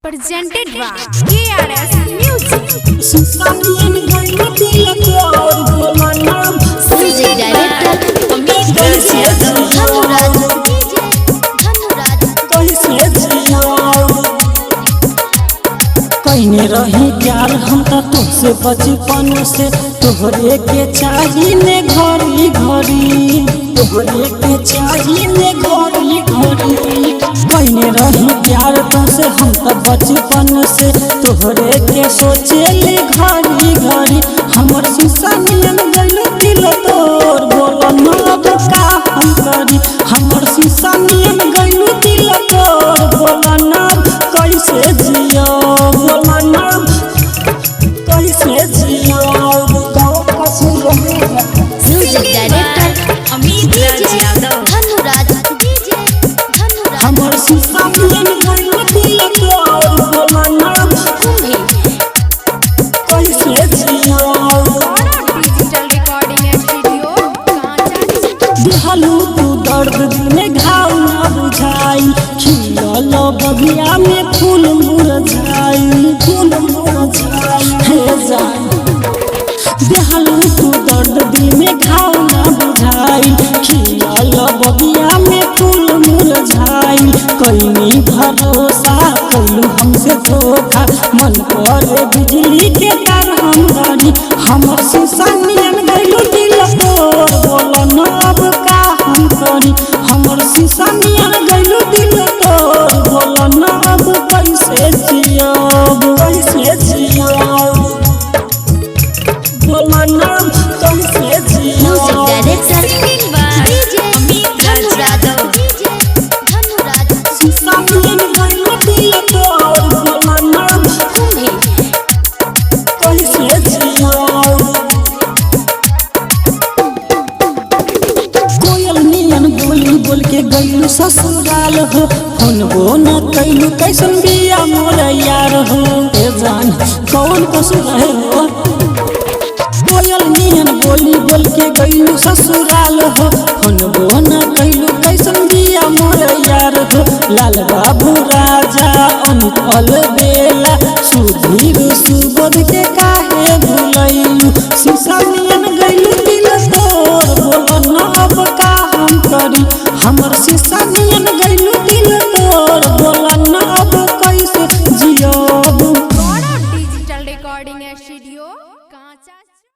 presented by KRS Music. Music director Amit कहने रही प्यार हम तुझसे बचपन से तोहरे के चाहिए घड़ी घड़ी तोहरे के चाहिए घड़ी घड़ी कहने रही प्यार तुझसे हम बचपन से तोहरे के सोचेले घड़ी घड़ी हमर शीशा मिलन गइल दिल तोर बोला ना का हम करी हमर शीशा मिलन गइल दिल तोर बोला ना कैसे जियो बोला ना कैसे जियो Music director Amit Dhanuraz हमर शीशा मिलन गइल दिल तोर बोला ना कैसे जियो Digital recording studio. दिहलू तू दर्द दिल में घाव ना बुझाई खिलल बगिया में फूल मुरझाई हे जान दिहलू तू दर्द दिल में घाव ना बुझाई खिलल बगिया में फूल मुरझाई कहीं भरोसा कलू हमसे धोखा मन पर बिजली के तार हम गाड़ी हमर शीशा मिलन गइल दिल तोर बोला ना अब का हम करी हमर शीशा मिलन गइल दिल तोर बोला ना अब कैसे जियब बोला ना कैसे Music जियब director Amit Dhanuraz शीशा मिलन गइल दिल तोर बोला ना कैसे जियब कोयल नियन बोली बोल के गइलू ससुराल हो फोनबो न कैलू कैसन बिया मोर यार हो ए जान कौन कसूर है हो कोयल नियन बोली बोल के गइलू ससुराल हो फोनबो न कैलू कैसन बिया मोर यार हो लाल बाबू राजा अनुपल बेला सुधीर सुबोध के का